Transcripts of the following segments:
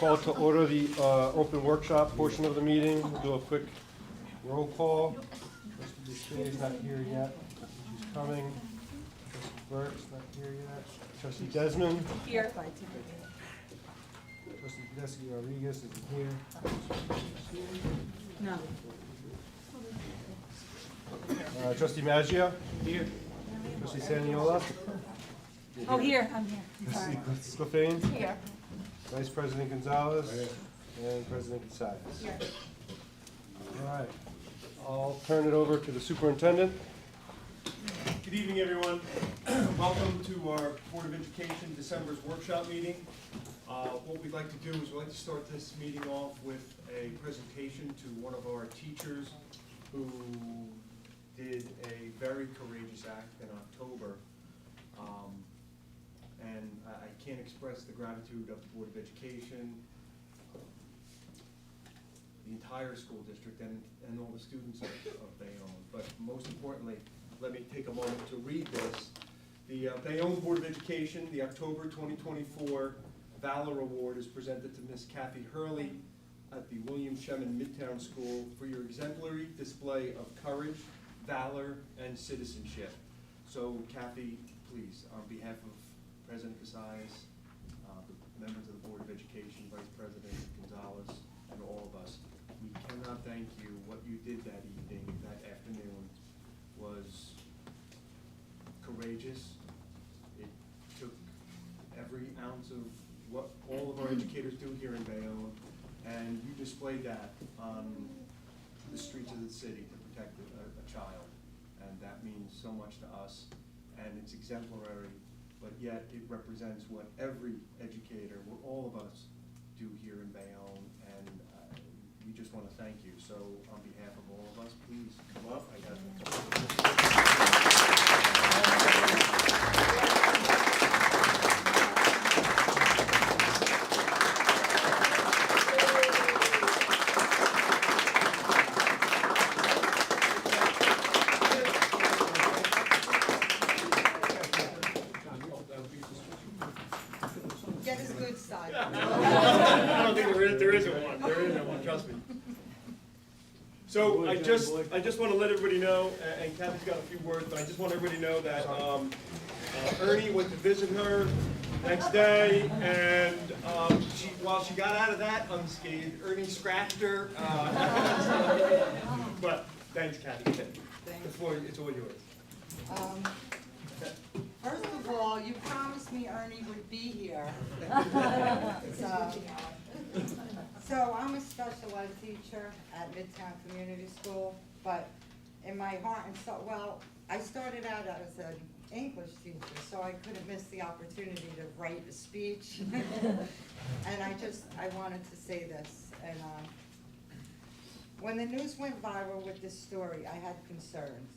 call to order the open workshop portion of the meeting. We'll do a quick roll call. Trustee Deshay is not here yet. She's coming. Trustee Burke's not here yet. Trustee Desmond. Here. Trustee Tedeschi Rodriguez isn't here. No. Trustee Maggio. Here. Trustee Saniola. Oh, here, I'm here. Trustee Sclafane. Here. Vice President Gonzalez. And President Casares. Here. All right. I'll turn it over to the superintendent. Good evening, everyone. Welcome to our Board of Education December's workshop meeting. What we'd like to do is we'd like to start this meeting off with a presentation to one of our teachers who did a very courageous act in October. And I can't express the gratitude of the Board of Education, the entire school district, and all the students of Bayonne. But most importantly, let me take a moment to read this. The Bayonne Board of Education, the October 2024 Valor Award is presented to Miss Kathy Hurley at the William Shemin Midtown School for your exemplary display of courage, valor, and citizenship. So Kathy, please, on behalf of President Casares, the members of the Board of Education, Vice President Gonzalez, and all of us, we cannot thank you. What you did that evening, that afternoon, was courageous. It took every ounce of what all of our educators do here in Bayonne, and you displayed that on the streets of the city to protect a child, and that means so much to us, and it's exemplary, but yet it represents what every educator, what all of us do here in Bayonne, and we just want to thank you. So on behalf of all of us, please come up. Get his good side. I don't think there isn't one. There isn't one, trust me. So I just want to let everybody know, and Kathy's got a few words, but I just want everybody to know that Ernie went to visit her next day, and while she got out of that unscathed, Ernie scratched her. But thanks, Kathy. The floor, it's all yours. First of all, you promised me Ernie would be here. So I'm a special ed teacher at Midtown Community School, but in my heart and soul, well, I started out as an English teacher, so I couldn't miss the opportunity to write a speech. And I wanted to say this. And when the news went viral with this story, I had concerns.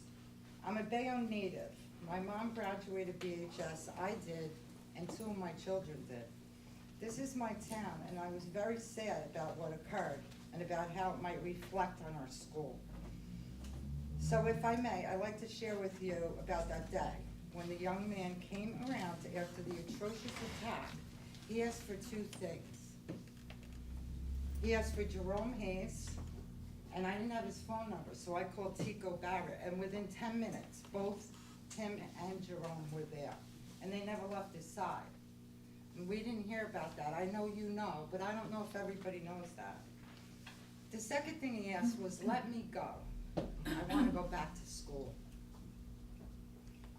I'm a Bayonne native. My mom graduated BHS, I did, and two of my children did. This is my town, and I was very sad about what occurred and about how it might reflect on our school. So if I may, I'd like to share with you about that day when the young man came around after the atrocious attack. He asked for two things. He asked for Jerome Hayes, and I didn't have his phone number, so I called Tico Barrett, and within 10 minutes, both Tim and Jerome were there, and they never left his side. And we didn't hear about that. I know you know, but I don't know if everybody knows that. The second thing he asked was, let me go. I want to go back to school.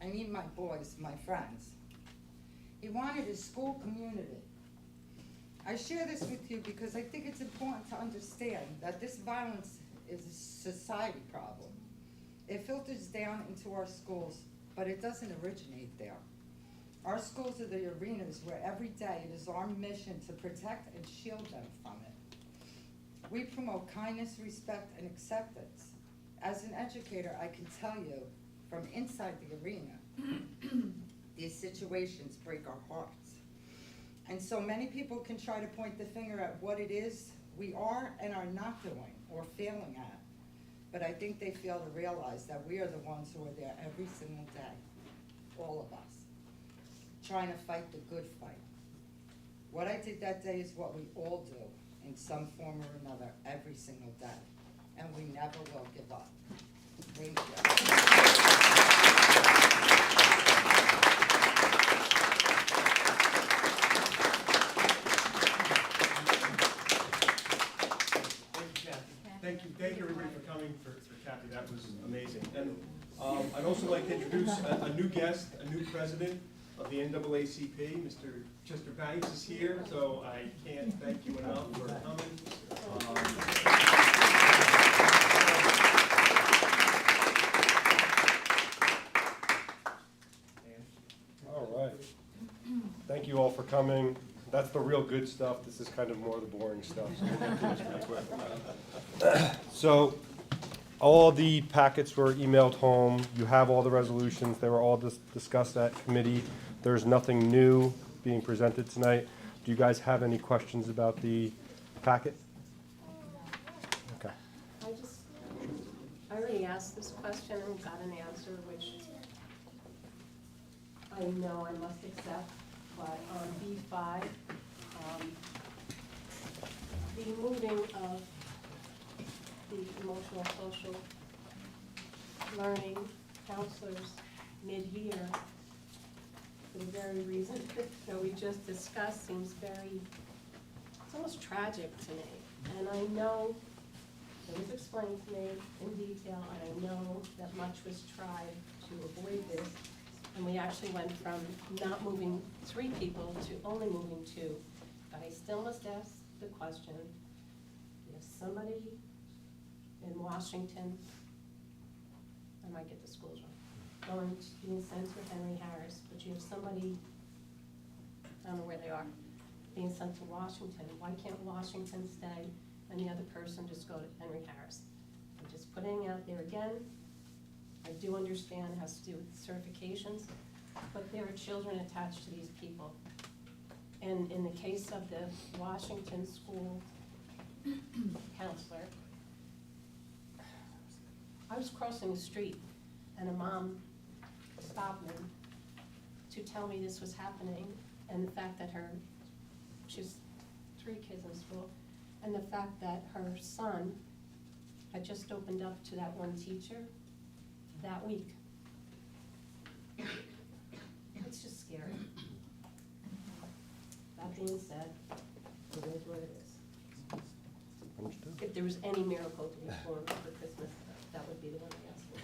I need my boys, my friends. He wanted his school community. I share this with you because I think it's important to understand that this violence is a society problem. It filters down into our schools, but it doesn't originate there. Our schools are the arenas where every day it is our mission to protect and shield them from it. We promote kindness, respect, and acceptance. As an educator, I can tell you from inside the arena, these situations break our hearts. And so many people can try to point the finger at what it is we are and are not doing or failing at. But I think they fail to realize that we are the ones who are there every single day, all of us, trying to fight the good fight. What I did that day is what we all do in some form or another every single day, and we never will give up. Thank you. Thank you everybody for coming, for Kathy, that was amazing. And I'd also like to introduce a new guest, a new president of the NAACP, Mr. Chester Banks is here, so I can't thank you enough for coming. All right. Thank you all for coming. That's the real good stuff. This is kind of more of the boring stuff, so we'll get through this pretty quick. So, all the packets were emailed home. You have all the resolutions. They were all discussed at committee. There's nothing new being presented tonight. Do you guys have any questions about the packet? Okay. I already asked this question and got an answer, which I know I must accept, but on B5, the moving of the emotional social learning counselors mid-year, for the very reason that we just discussed, seems very, it's almost tragic to me. And I know it was explained to me in detail, and I know that much was tried to avoid this. And we actually went from not moving 3 people to only moving 2. But I still must ask the question, if somebody in Washington, I might get the schools wrong, going to being sent to Henry Harris, but you have somebody, I don't know where they are, being sent to Washington, why can't Washington stay and the other person just go to Henry Harris? I'm just putting it out there again. I do understand it has to do with certifications, but there are children attached to these people. And in the case of the Washington school counselor, I was crossing the street and a mom stopped me to tell me this was happening, and the fact that she's 3 kids in school, and the fact that her son had just opened up to that one teacher that week. It's just scary. That being said, it is what it is. Understood. If there was any miracle to be formed for Christmas, that would be the one I asked for.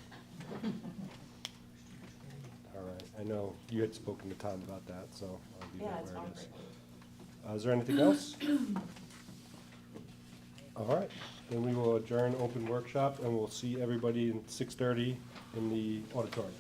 All right. I know you had spoken to Todd about that, so I'll be Yeah, there it's where it is. heartbreaking. Is there anything else? All right, then we will adjourn open workshop, and we'll see everybody in 6:30 in the auditorium.